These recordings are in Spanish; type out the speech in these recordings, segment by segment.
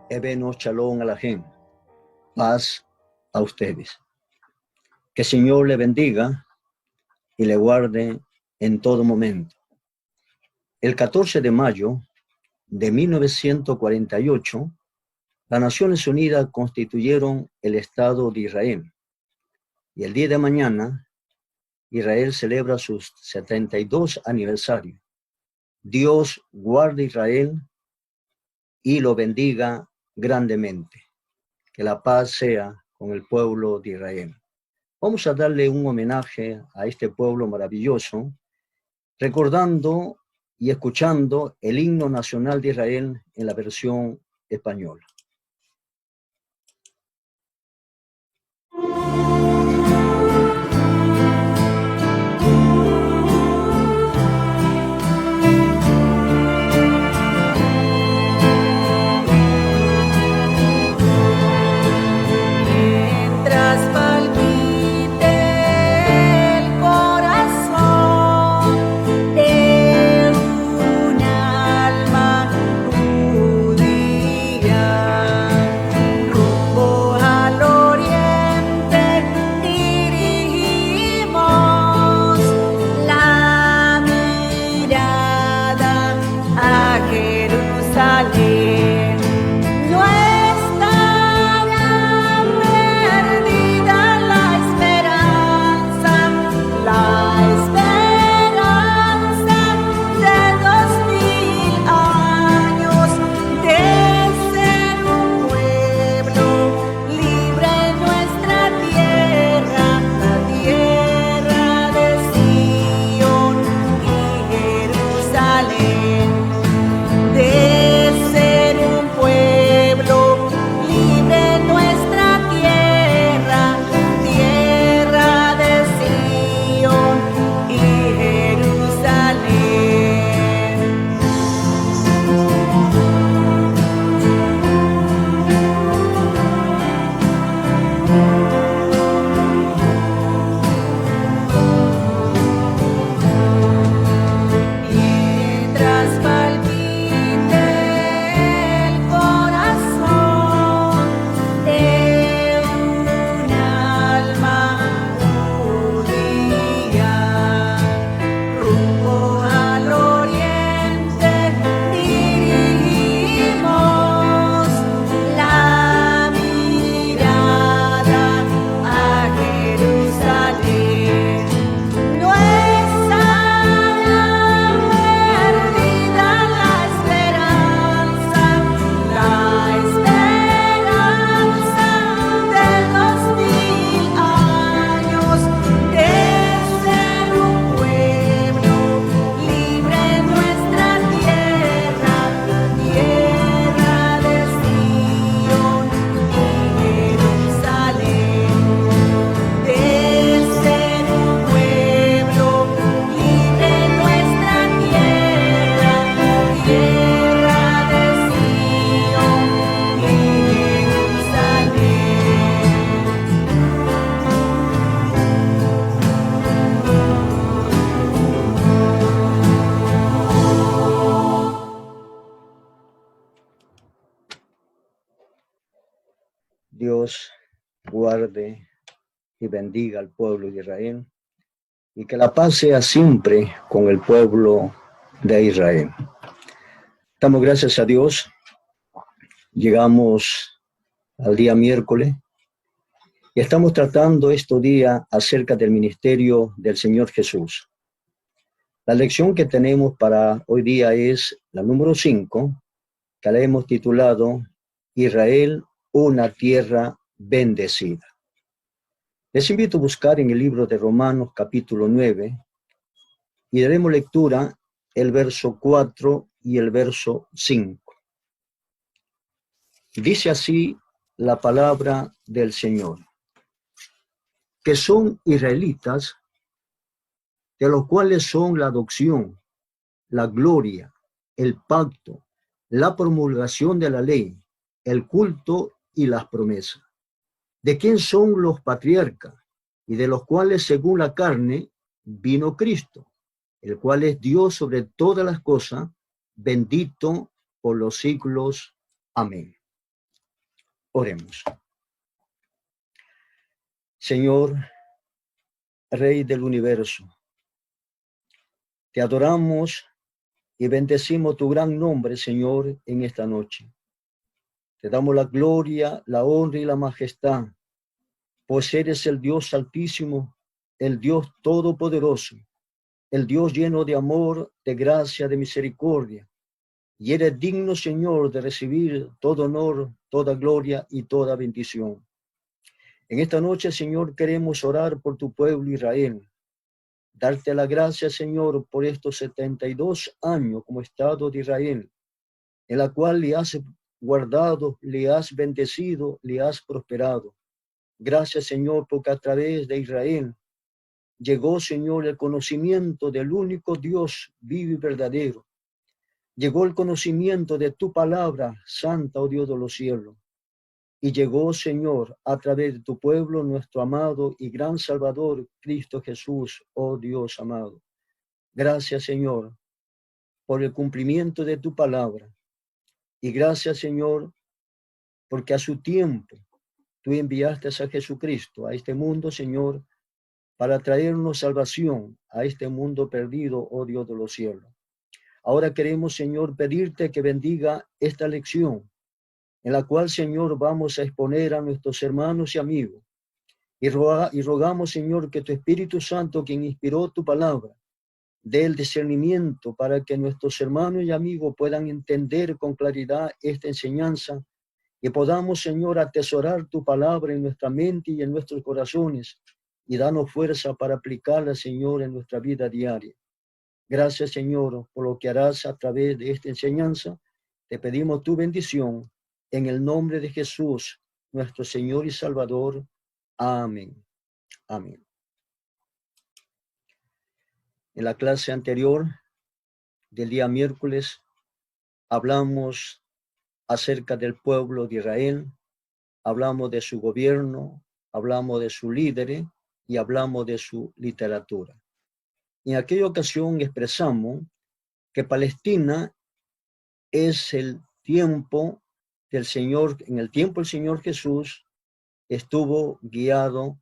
Ebeno Shalom a la gente. Paz a ustedes. Que el Señor le bendiga y le guarde en todo momento. El 14 de mayo de 1948, las Naciones Unidas constituyeron el Estado de Israel. Y el día de mañana, Israel celebra su 72 aniversario. Dios guarde a Israel y lo bendiga grandemente. Que la paz sea con el pueblo de Israel. Vamos a darle un homenaje a este pueblo maravilloso, recordando y escuchando el himno nacional de Israel en la versión española. Dios guarde y bendiga al pueblo de Israel y que la paz sea siempre con el pueblo de Israel. Damos gracias a Dios. Llegamos al día miércoles y estamos tratando estos días acerca del ministerio del Señor Jesús. La lección que tenemos para hoy día es la número 5, que la hemos titulado Israel, una tierra bendecida. Les invito a buscar en el libro de Romanos capítulo 9 y daremos lectura el verso 4 y el verso 5. Dice así la palabra del Señor, que son israelitas, de los cuales son la adopción, la gloria, el pacto, la promulgación de la ley, el culto y las promesas, de quién son los patriarcas y de los cuales según la carne vino Cristo, el cual es Dios sobre todas las cosas, bendito por los siglos. Amén. Oremos. Señor, Rey del universo, te adoramos y bendecimos tu gran nombre, Señor, en esta noche. Te damos la gloria, la honra y la majestad, pues eres el Dios altísimo, el Dios todopoderoso, el Dios lleno de amor, de gracia, de misericordia. Y eres digno, Señor, de recibir todo honor, toda gloria y toda bendición. En esta noche, Señor, queremos orar por tu pueblo Israel. Darte la gracia, Señor, por estos 72 años como Estado de Israel, en la cual le has guardado, le has bendecido, le has prosperado. Gracias, Señor, porque a través de Israel llegó, Señor, el conocimiento del único Dios vivo y verdadero. Llegó el conocimiento de tu palabra, Santa, oh Dios de los cielos. Y llegó, Señor, a través de tu pueblo, nuestro amado y gran Salvador, Cristo Jesús, oh Dios amado. Gracias, Señor, por el cumplimiento de tu palabra. Y gracias, Señor, porque a su tiempo tú enviaste a Jesucristo a este mundo, Señor, para traernos salvación a este mundo perdido, oh Dios de los cielos. Ahora queremos, Señor, pedirte que bendiga esta lección, en la cual, Señor, vamos a exponer a nuestros hermanos y amigos. Y rogamos, Señor, que tu Espíritu Santo, quien inspiró tu palabra, dé el discernimiento para que nuestros hermanos y amigos puedan entender con claridad esta enseñanza y podamos, Señor, atesorar tu palabra en nuestra mente y en nuestros corazones y darnos fuerza para aplicarla, Señor, en nuestra vida diaria. Gracias, Señor, por lo que harás a través de esta enseñanza. Te pedimos tu bendición en el nombre de Jesús, nuestro Señor y Salvador. Amén. Amén. En la clase anterior del día miércoles hablamos acerca del pueblo de Israel, hablamos de su gobierno, hablamos de su líder y hablamos de su literatura. En aquella ocasión expresamos que Palestina es el tiempo del Señor, en el tiempo el Señor Jesús estuvo guiado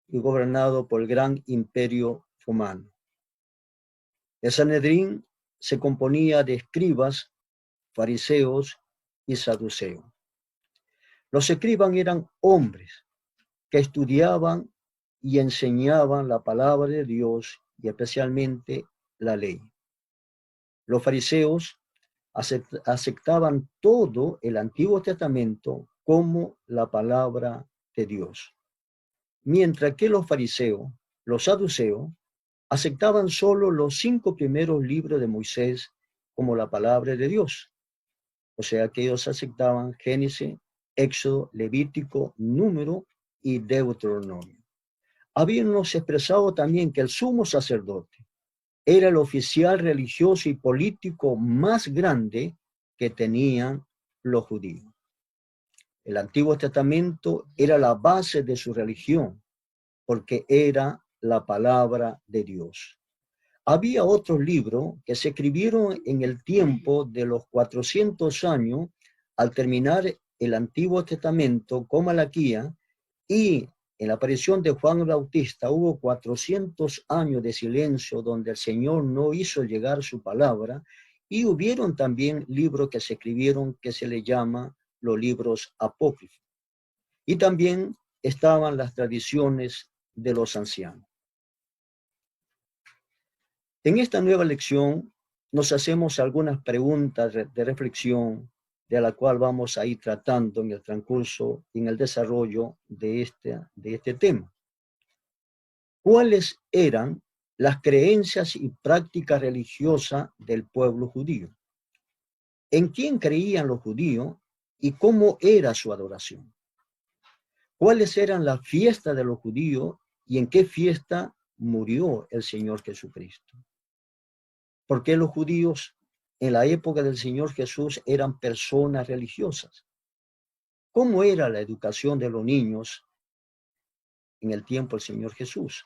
y gobernado por el gran imperio romano. El Sanedrín se componía de escribas, fariseos y saduceos. Los escribas eran hombres que estudiaban y enseñaban la palabra de Dios y especialmente la ley. Los fariseos aceptaban todo el Antiguo Testamento como la palabra de Dios. Mientras que los fariseos, los saduceos, aceptaban solo los 5 primeros libros de Moisés como la palabra de Dios. O sea que ellos aceptaban Génesis, Éxodo, Levítico, Número y Deuteronomio. Habíamos expresado también que el sumo sacerdote era el oficial religioso y político más grande que tenían los judíos. El Antiguo Testamento era la base de su religión, porque era la palabra de Dios. Había otros libros que se escribieron en el tiempo de los 400 años al terminar el Antiguo Testamento con Malaquía, y en la aparición de Juan el Bautista hubo 400 años de silencio donde el Señor no hizo llegar su palabra, y hubieron también libros que se escribieron que se le llama los libros apócrifos. Y también estaban las tradiciones de los ancianos. En esta nueva lección nos hacemos algunas preguntas de reflexión de la cual vamos a ir tratando en el transcurso y en el desarrollo de este tema. ¿Cuáles eran las creencias y prácticas religiosas del pueblo judío? ¿En quién creían los judíos y cómo era su adoración? ¿Cuáles eran las fiestas de los judíos y en qué fiesta murió el Señor Jesucristo? ¿Por qué los judíos en la época del Señor Jesús eran personas religiosas? ¿Cómo era la educación de los niños en el tiempo del Señor Jesús?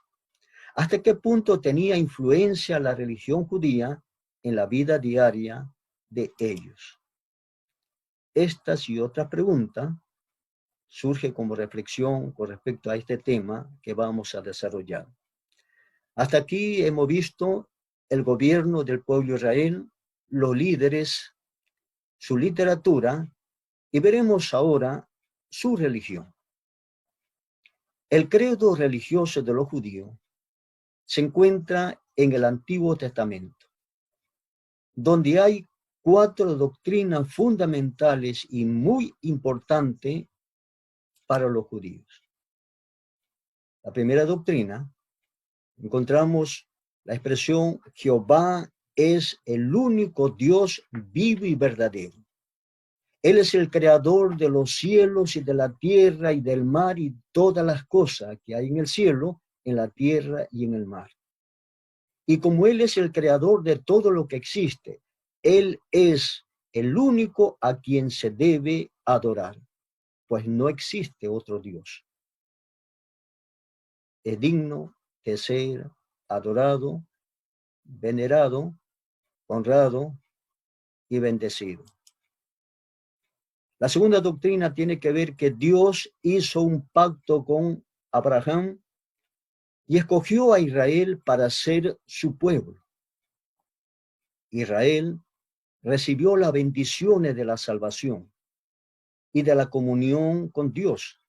¿Hasta qué punto tenía influencia la religión judía en la vida diaria de ellos? Estas y otras preguntas surge como reflexión con respecto a este tema que vamos a desarrollar. Hasta aquí hemos visto el gobierno del pueblo de Israel, los líderes, su literatura, y veremos ahora su religión. El credo religioso de los judíos se encuentra en el Antiguo Testamento, donde hay 4 doctrinas fundamentales y muy importantes para los judíos. La primera doctrina, encontramos la expresión Jehová es el único Dios vivo y verdadero. Él es el creador de los cielos y de la tierra y del mar y todas las cosas que hay en el cielo, en la tierra y en el mar. Y como Él es el creador de todo lo que existe, Él es el único a quien se debe adorar, pues no existe otro Dios. Es digno de ser adorado, venerado, honrado y bendecido. La segunda doctrina tiene que ver que Dios hizo un pacto con Abraham y escogió a Israel para ser su pueblo. Israel recibió las bendiciones de la salvación y de la comunión con Dios.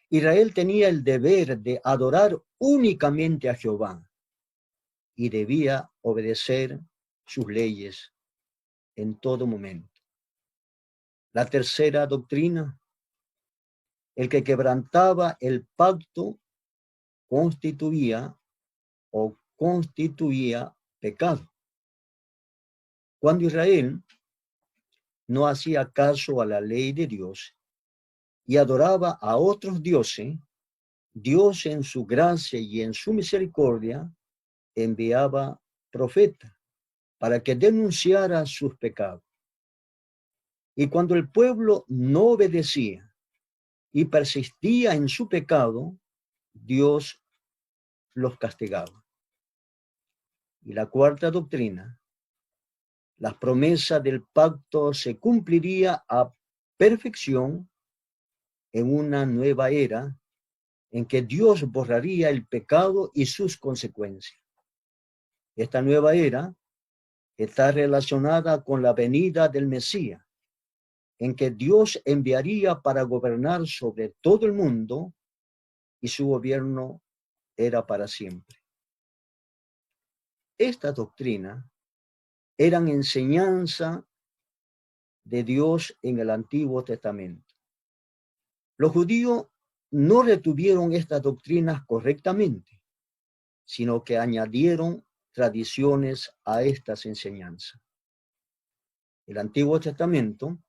Israel tenía el deber de adorar únicamente a Jehová y debía obedecer sus leyes en todo momento. La tercera doctrina, el que quebrantaba el pacto constituía pecado. Cuando Israel no hacía caso a la ley de Dios y adoraba a otros dioses, Dios en su gracia y en su misericordia enviaba profetas para que denunciara sus pecados. Y cuando el pueblo no obedecía y persistía en su pecado, Dios los castigaba. Y la cuarta doctrina, las promesas del pacto se cumpliría a perfección en una nueva era en que Dios borraría el pecado y sus consecuencias. Esta nueva era está relacionada con la venida del Mesías, en que Dios enviaría para gobernar sobre todo el mundo y su gobierno era para siempre. Esta doctrina eran enseñanza de Dios en el Antiguo Testamento. Los judíos no retuvieron estas doctrinas correctamente, sino que añadieron tradiciones a estas enseñanzas. El Antiguo Testamento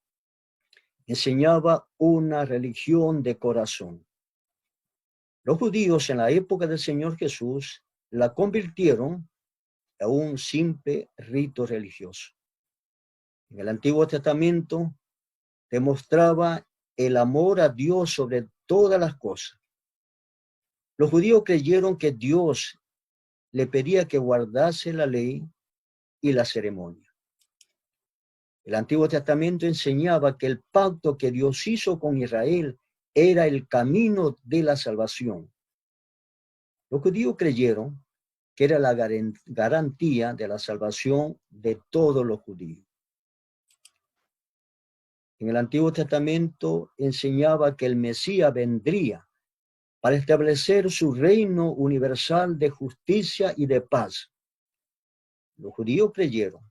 enseñaba una religión de corazón. Los judíos en la época del Señor Jesús la convirtieron en un simple rito religioso. En el Antiguo Testamento demostraba el amor a Dios sobre todas las cosas. Los judíos creyeron que Dios le pedía que guardase la ley y la ceremonia. El Antiguo Testamento enseñaba que el pacto que Dios hizo con Israel era el camino de la salvación. Los judíos creyeron que era la garantía de la salvación de todos los judíos. En el Antiguo Testamento enseñaba que el Mesías vendría para establecer su reino universal de justicia y de paz. Los judíos creyeron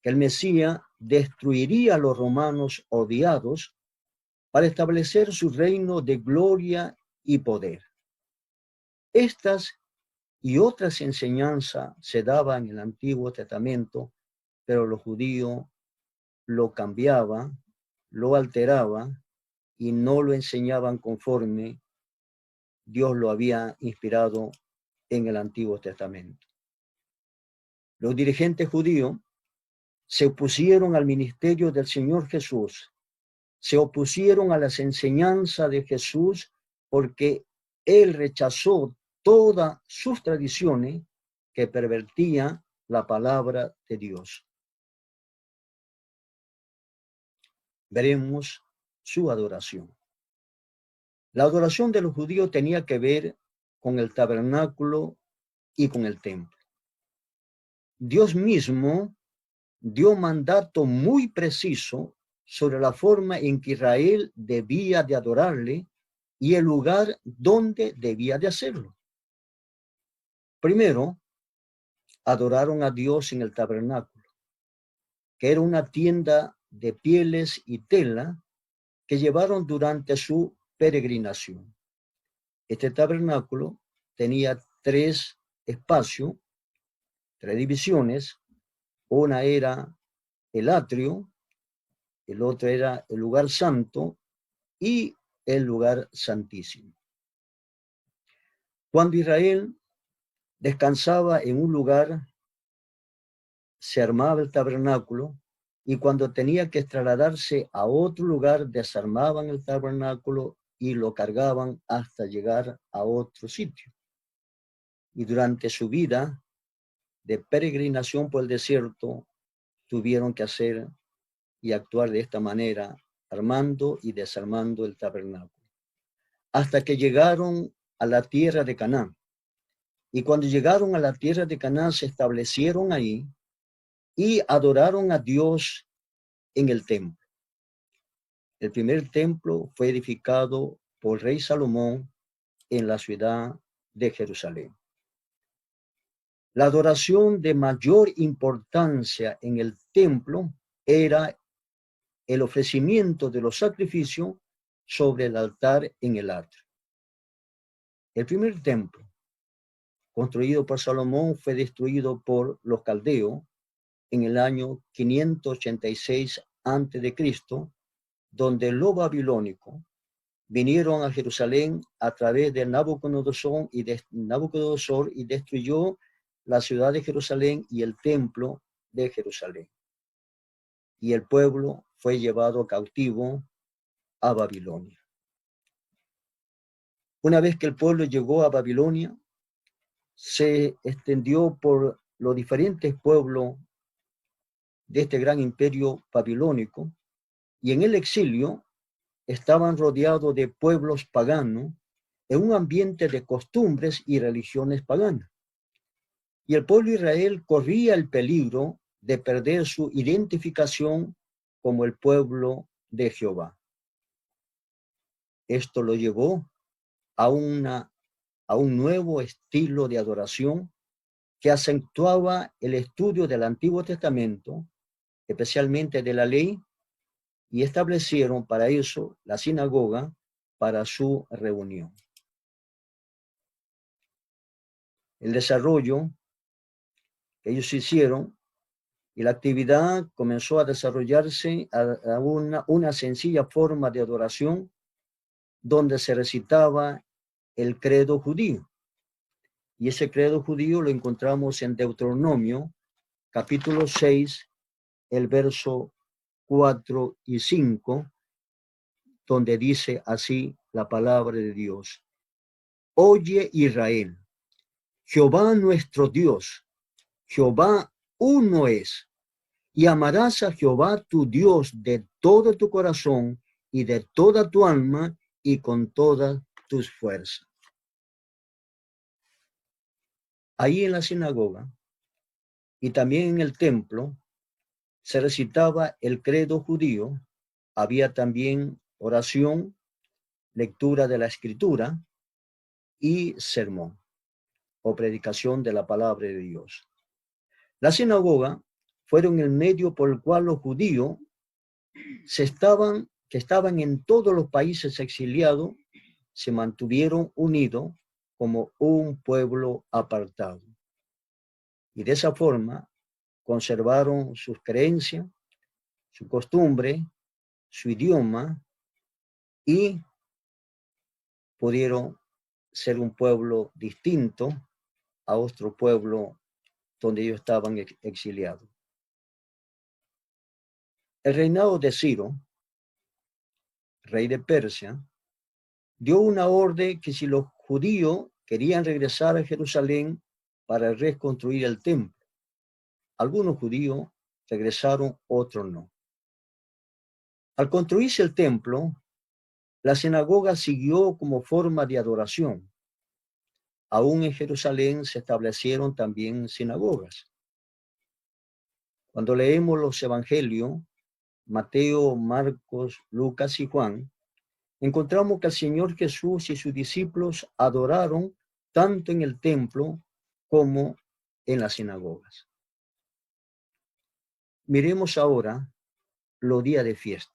que el Mesías destruiría a los romanos odiados para establecer su reino de gloria y poder. Estas y otras enseñanzas se daban en el Antiguo Testamento, pero los judíos lo cambiaban, lo alteraban y no lo enseñaban conforme Dios lo había inspirado en el Antiguo Testamento. Los dirigentes judíos se opusieron al ministerio del Señor Jesús, se opusieron a las enseñanzas de Jesús porque Él rechazó todas sus tradiciones que pervertían la palabra de Dios. Veremos su adoración. La adoración de los judíos tenía que ver con el tabernáculo y con el templo. Dios mismo dio mandato muy preciso sobre la forma en que Israel debía de adorarle y el lugar donde debía de hacerlo. Primero, adoraron a Dios en el tabernáculo, que era una tienda de pieles y tela que llevaron durante su peregrinación. Este tabernáculo tenía tres espacios, tres divisiones. Una era el atrio, el otro era el lugar santo y el lugar santísimo. Cuando Israel descansaba en un lugar, se armaba el tabernáculo, y cuando tenía que trasladarse a otro lugar, desarmaban el tabernáculo y lo cargaban hasta llegar a otro sitio. Y durante su vida de peregrinación por el desierto, tuvieron que hacer y actuar de esta manera, armando y desarmando el tabernáculo, hasta que llegaron a la tierra de Canaán. Y cuando llegaron a la tierra de Canaán, se establecieron ahí y adoraron a Dios en el templo. El primer templo fue edificado por el rey Salomón en la ciudad de Jerusalén. La adoración de mayor importancia en el templo era el ofrecimiento de los sacrificios sobre el altar en el atrio. El primer templo, construido por Salomón, fue destruido por los caldeos en el año 586 a.C., donde los babilónicos vinieron a Jerusalén a través de Nabucodonosor y destruyó la ciudad de Jerusalén y el templo de Jerusalén. Y el pueblo fue llevado cautivo a Babilonia. Una vez que el pueblo llegó a Babilonia, se extendió por los diferentes pueblos de este gran imperio babilónico, y en el exilio estaban rodeados de pueblos paganos en un ambiente de costumbres y religiones paganas. Y el pueblo de Israel corría el peligro de perder su identificación como el pueblo de Jehová. Esto lo llevó a un nuevo estilo de adoración que acentuaba el estudio del Antiguo Testamento, especialmente de la ley, y establecieron para eso la sinagoga para su reunión. El desarrollo que ellos hicieron y la actividad comenzó a desarrollarse a una sencilla forma de adoración donde se recitaba el credo judío. Y ese credo judío lo encontramos en Deuteronomio, capítulo 6, el verso 4 y 5, donde dice así la palabra de Dios. Oye Israel, Jehová nuestro Dios, Jehová uno es, y amarás a Jehová tu Dios de todo tu corazón y de toda tu alma y con todas tus fuerzas. Ahí en la sinagoga y también en el templo se recitaba el credo judío, había también oración, lectura de la escritura y sermón o predicación de la palabra de Dios. La sinagoga fueron el medio por el cual los judíos que estaban en todos los países exiliados, se mantuvieron unidos como un pueblo apartado. Y de esa forma conservaron sus creencias, su costumbre, su idioma, y pudieron ser un pueblo distinto a otro pueblo donde ellos estaban exiliados. El reinado de Ciro, rey de Persia, dio una orden que si los judíos querían regresar a Jerusalén para reconstruir el templo, algunos judíos regresaron, otros no. Al construirse el templo, La sinagoga siguió como forma de adoración. Aún en Jerusalén se establecieron también sinagogas. Cuando leemos los evangelios, Mateo, Marcos, Lucas y Juan, encontramos que el Señor Jesús y sus discípulos adoraron tanto en el templo como en las sinagogas. Miremos ahora los días de fiesta.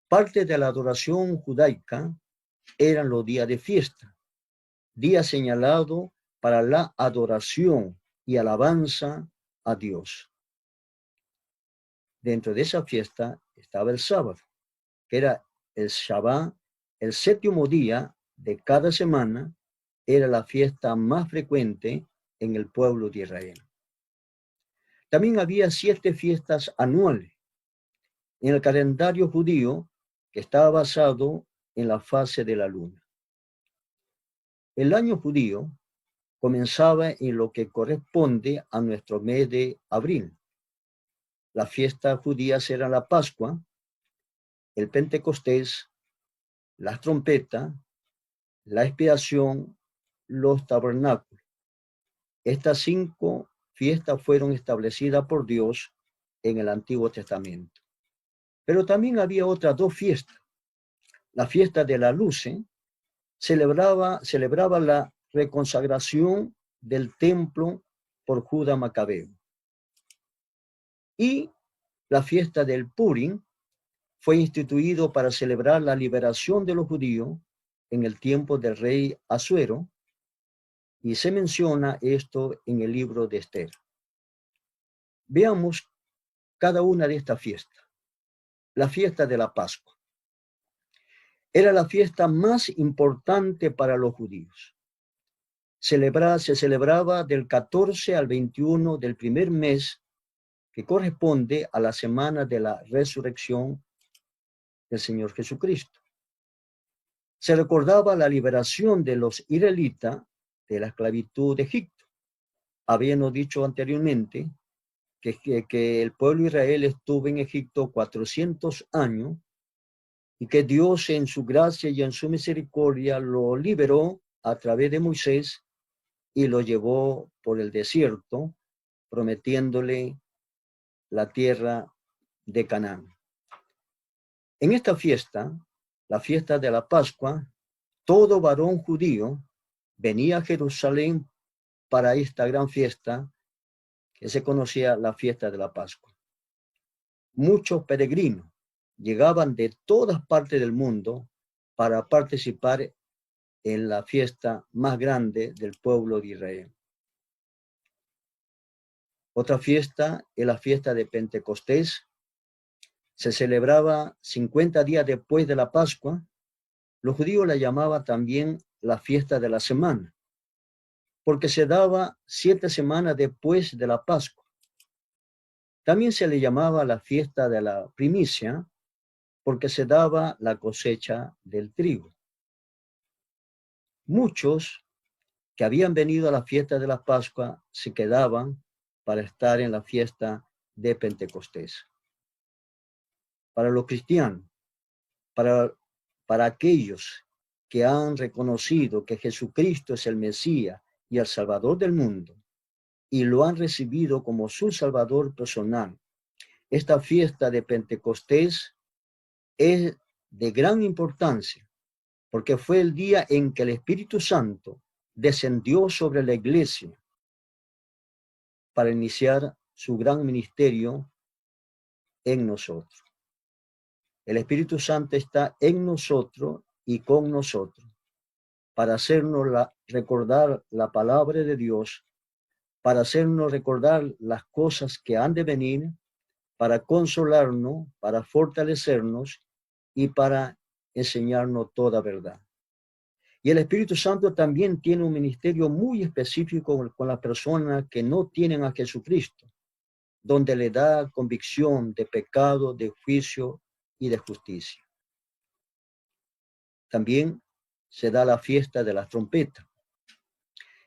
Parte de la adoración judaica eran los días de fiesta, día señalado para la adoración y alabanza a Dios. Dentro de esa fiesta estaba el sábado, que era el Shabbat, el séptimo día de cada semana, era la fiesta más frecuente en el pueblo de Israel. También había 7 fiestas anuales en el calendario judío que estaba basado en la fase de la luna. El año judío comenzaba en lo que corresponde a nuestro mes de abril. Las fiestas judías eran la Pascua, el Pentecostés, las trompetas, la expiación, los tabernáculos. Estas 5 fiestas fueron establecidas por Dios en el Antiguo Testamento. Pero también había otras 2 fiestas. La fiesta de la luz celebraba la reconsagración del templo por Judá Macabeo. Y la fiesta del Purim fue instituido para celebrar la liberación de los judíos en el tiempo del rey Asuero, y se menciona esto en el libro de Esther. Veamos cada una de estas fiestas. La fiesta de la Pascua era la fiesta más importante para los judíos. Se celebraba del 14 al 21 del primer mes, que corresponde a la semana de la resurrección del Señor Jesucristo. Se recordaba la liberación de los israelitas de la esclavitud de Egipto. Habíamos dicho anteriormente que el pueblo de Israel estuvo en Egipto 400 años y que Dios en su gracia y en su misericordia lo liberó a través de Moisés y lo llevó por el desierto, prometiéndole la tierra de Canaán. En esta fiesta, la fiesta de la Pascua, todo varón judío venía a Jerusalén para esta gran fiesta que se conocía la fiesta de la Pascua. Muchos peregrinos llegaban de todas partes del mundo para participar en la fiesta más grande del pueblo de Israel. Otra fiesta es la fiesta de Pentecostés. Se celebraba 50 días después de la Pascua. Los judíos la llamaban también la fiesta de la semana, porque se daba 7 semanas después de la Pascua. También se le llamaba la fiesta de la primicia, porque se daba la cosecha del trigo. Muchos que habían venido a la fiesta de la Pascua se quedaban para estar en la fiesta de Pentecostés. Para los cristianos, para aquellos que han reconocido que Jesucristo es el Mesías y el Salvador del mundo, y lo han recibido como su Salvador personal, esta fiesta de Pentecostés es de gran importancia, porque fue el día en que el Espíritu Santo descendió sobre la iglesia para iniciar su gran ministerio en nosotros. El Espíritu Santo está en nosotros y con nosotros para hacernos recordar la palabra de Dios, para hacernos recordar las cosas que han de venir, para consolarnos, para fortalecernos y para enseñarnos toda verdad. Y el Espíritu Santo también tiene un ministerio muy específico con las personas que no tienen a Jesucristo, donde le da convicción de pecado, de juicio y de justicia. También se da la fiesta de las trompetas.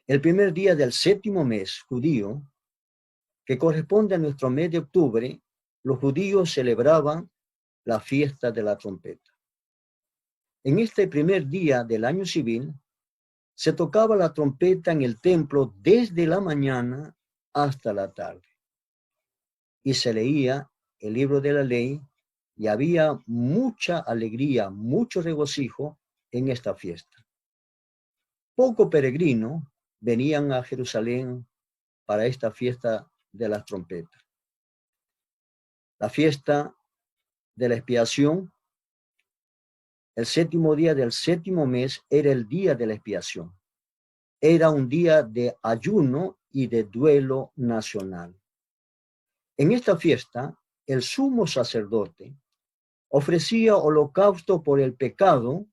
El primer día del 7º mes judío, que corresponde a nuestro mes de octubre, los judíos celebraban la fiesta de la trompeta. En este primer día del año civil, se tocaba la trompeta en el templo desde la mañana hasta la tarde. Y se leía el libro de la ley y había mucha alegría, mucho regocijo en esta fiesta. Pocos peregrinos venían a Jerusalén para esta fiesta de las trompetas. La fiesta de la expiación, el séptimo día del séptimo mes, era el día de la expiación. Era un día de ayuno y de duelo nacional. En esta fiesta, el sumo sacerdote ofrecía holocausto por el pecado,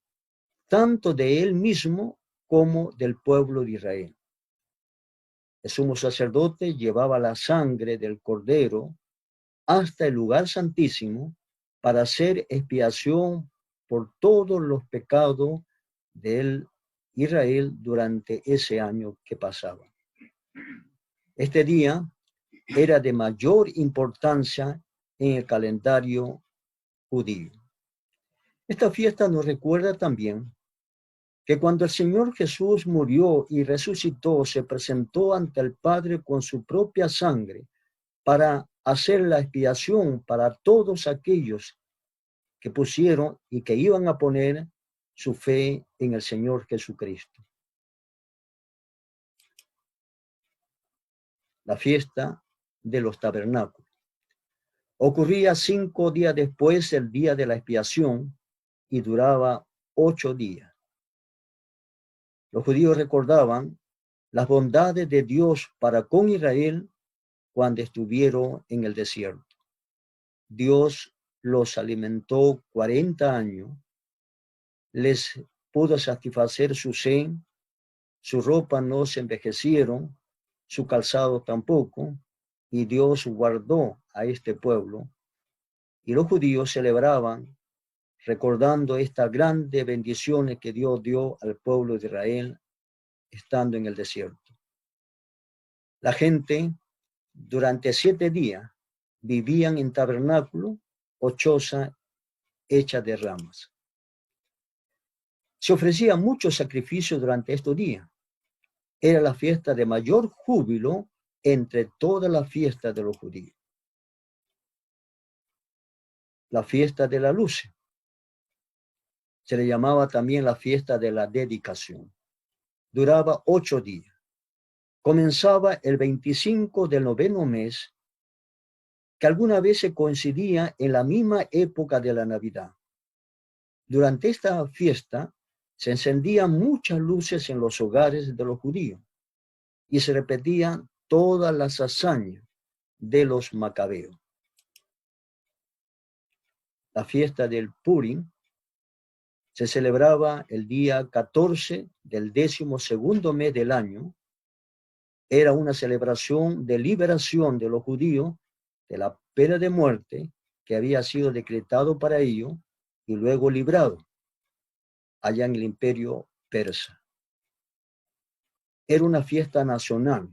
tanto de él mismo como del pueblo de Israel. El sumo sacerdote llevaba la sangre del cordero hasta el lugar santísimo para hacer expiación por todos los pecados de Israel durante ese año que pasaba. Este día era de mayor importancia en el calendario judío. Esta fiesta nos recuerda también que cuando el Señor Jesús murió y resucitó, se presentó ante el Padre con su propia sangre para hacer la expiación para todos aquellos que pusieron y que iban a poner su fe en el Señor Jesucristo. La fiesta de los tabernáculos ocurría 5 días después del día de la expiación y duraba 8 días. Los judíos recordaban las bondades de Dios para con Israel cuando estuvieron en el desierto. Dios los alimentó 40 años, les pudo satisfacer su sed, su ropa no se envejecieron, su calzado tampoco, y Dios guardó a este pueblo. Y los judíos celebraban recordando estas grandes bendiciones que Dios dio al pueblo de Israel estando en el desierto. La gente durante 7 días vivían en tabernáculo o choza hecha de ramas. Se ofrecía mucho sacrificio durante estos días. Era la fiesta de mayor júbilo entre todas las fiestas de los judíos. La fiesta de la luz. Se le llamaba también la fiesta de la dedicación. Duraba 8 días. Comenzaba el 25 del 9º mes, que alguna vez se coincidía en la misma época de la Navidad. Durante esta fiesta se encendían muchas luces en los hogares de los judíos y se repetían todas las hazañas de los macabeos. La fiesta del Purim se celebraba el día 14 del 12º mes del año. Era una celebración de liberación de los judíos de la pena de muerte que había sido decretado para ellos y luego librado allá en el imperio persa. Era una fiesta nacional.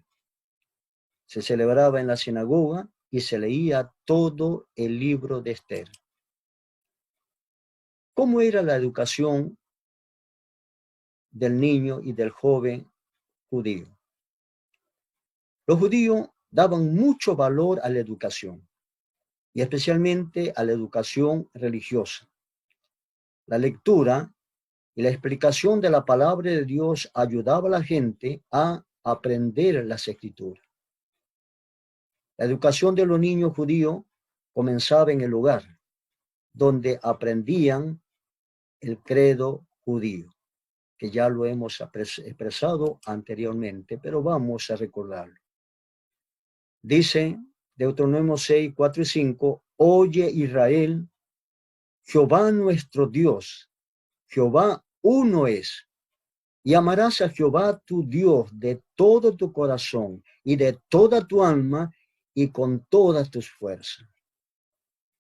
Se celebraba en la sinagoga y se leía todo el libro de Esther. ¿Cómo era la educación del niño y del joven judío? Los judíos daban mucho valor a la educación y especialmente a la educación religiosa. La lectura y la explicación de la palabra de Dios ayudaba a la gente a aprender las escrituras. La educación de los niños judíos comenzaba en el hogar, donde aprendían el credo judío, que ya lo hemos expresado anteriormente, pero vamos a recordarlo. Dice Deuteronomio 6, 4 y 5, oye Israel, Jehová nuestro Dios, Jehová uno es, y amarás a Jehová tu Dios de todo tu corazón y de toda tu alma y con todas tus fuerzas.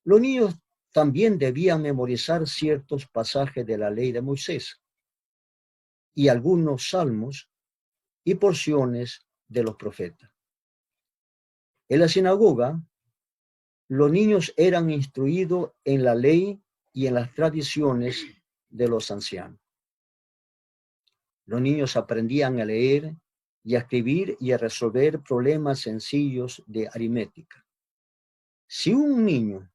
Los niños también debían memorizar ciertos pasajes de la ley de Moisés y algunos salmos y porciones de los profetas. En la sinagoga, los niños eran instruidos en la ley y en las tradiciones de los ancianos. Los niños aprendían a leer y a escribir y a resolver problemas sencillos de aritmética. Si un niño,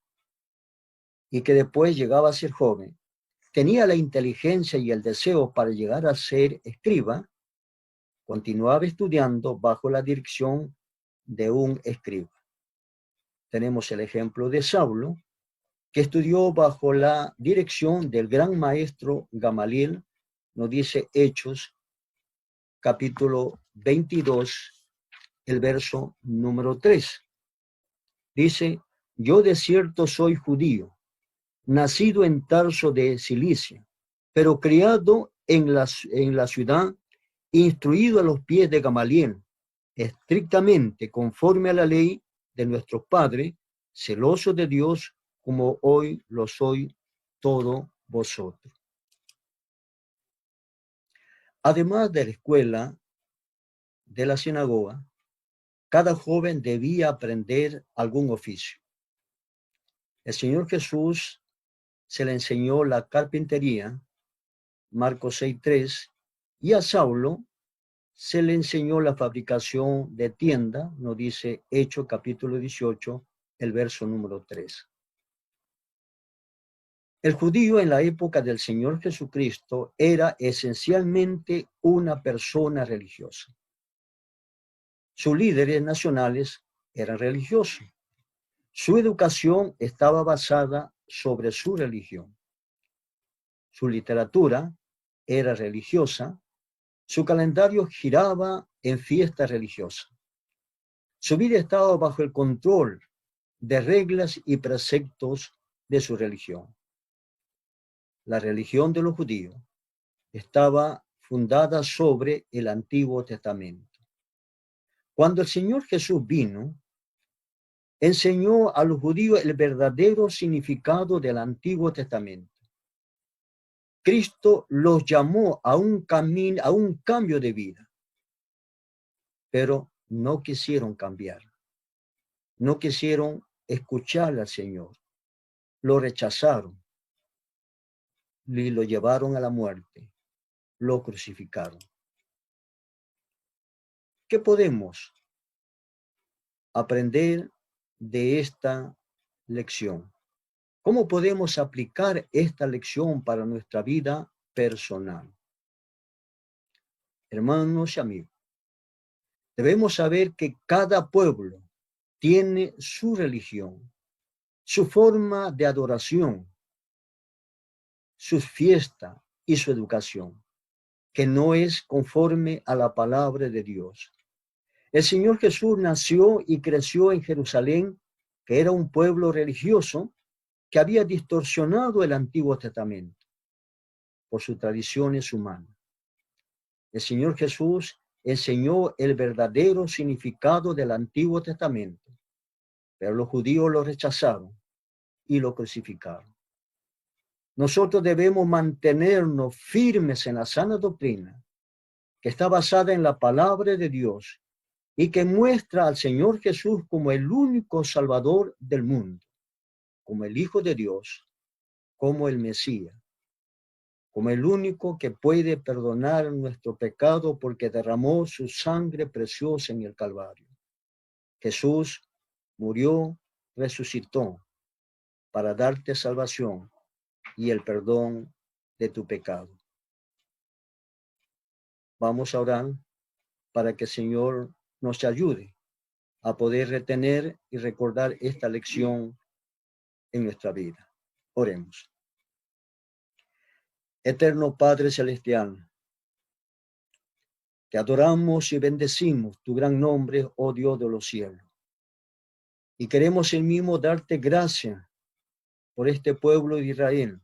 y que después llegaba a ser joven, tenía la inteligencia y el deseo para llegar a ser escriba, continuaba estudiando bajo la dirección de un escriba. Tenemos el ejemplo de Saulo, que estudió bajo la dirección del gran maestro Gamaliel, nos dice Hechos, capítulo 22, el verso número 3. Dice, yo de cierto soy judío, nacido en Tarso de Cilicia, pero criado en la ciudad, instruido a los pies de Gamaliel, estrictamente conforme a la ley de nuestros padres, celoso de Dios, como hoy lo soy todos vosotros. Además de la escuela de la sinagoga, cada joven debía aprender algún oficio. El Señor Jesús se le enseñó la carpintería, Marcos 6:3, y a Saulo se le enseñó la fabricación de tienda, nos dice Hechos capítulo 18, el verso número 3. El judío en la época del Señor Jesucristo era esencialmente una persona religiosa. Sus líderes nacionales eran religiosos. Su educación estaba basada sobre su religión. Su literatura era religiosa. Su calendario giraba en fiestas religiosas. Su vida estaba bajo el control de reglas y preceptos de su religión. La religión de los judíos estaba fundada sobre el Antiguo Testamento. Cuando el Señor Jesús vino, enseñó a los judíos el verdadero significado del Antiguo Testamento. Cristo los llamó a un camino, a un cambio de vida, pero no quisieron cambiar. No quisieron escuchar al Señor. Lo rechazaron y lo llevaron a la muerte. Lo crucificaron. ¿Qué podemos aprender de esta lección? ¿Cómo podemos aplicar esta lección para nuestra vida personal? Hermanos y amigos, debemos saber que cada pueblo tiene su religión, su forma de adoración, sus fiestas y su educación, que no es conforme a la palabra de Dios. El Señor Jesús nació y creció en Jerusalén, que era un pueblo religioso que había distorsionado el Antiguo Testamento por sus tradiciones humanas. El Señor Jesús enseñó el verdadero significado del Antiguo Testamento, pero los judíos lo rechazaron y lo crucificaron. Nosotros debemos mantenernos firmes en la sana doctrina, que está basada en la palabra de Dios y que muestra al Señor Jesús como el único Salvador del mundo, como el Hijo de Dios, como el Mesías, como el único que puede perdonar nuestro pecado porque derramó su sangre preciosa en el Calvario. Jesús murió, resucitó para darte salvación y el perdón de tu pecado. Vamos a orar para que el Señor nos ayude a poder retener y recordar esta lección en nuestra vida. Oremos. Eterno Padre Celestial, te adoramos y bendecimos tu gran nombre, oh Dios de los cielos. Y queremos el mismo darte gracias por este pueblo de Israel,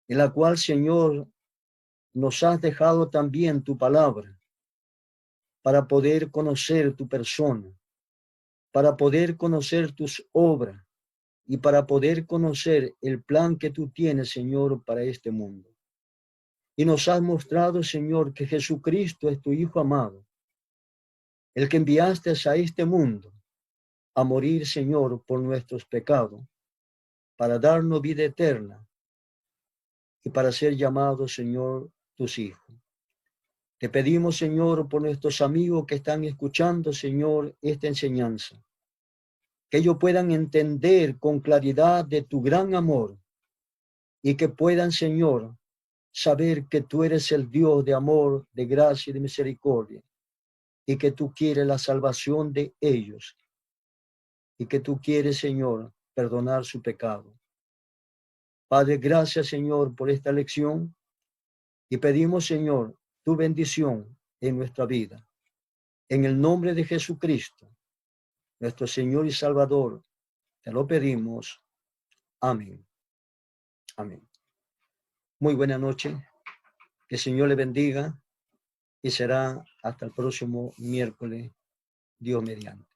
en la cual, Señor, nos has dejado también tu palabra para poder conocer tu persona, para poder conocer tus obras y para poder conocer el plan que tú tienes, Señor, para este mundo. Y nos has mostrado, Señor, que Jesucristo es tu Hijo amado, el que enviaste a este mundo a morir, Señor, por nuestros pecados, para darnos vida eterna y para ser llamados, Señor, tus hijos. Te pedimos, Señor, por nuestros amigos que están escuchando, Señor, esta enseñanza, que ellos puedan entender con claridad de tu gran amor y que puedan, Señor, saber que tú eres el Dios de amor, de gracia y de misericordia, y que tú quieres la salvación de ellos, y que tú quieres, Señor, perdonar su pecado. Padre, gracias, Señor, por esta lección, y pedimos, Señor, tu bendición en nuestra vida. En el nombre de Jesucristo, nuestro Señor y Salvador, te lo pedimos. Amén. Amén. Muy buena noche. Que el Señor le bendiga y será hasta el próximo miércoles, Dios mediante.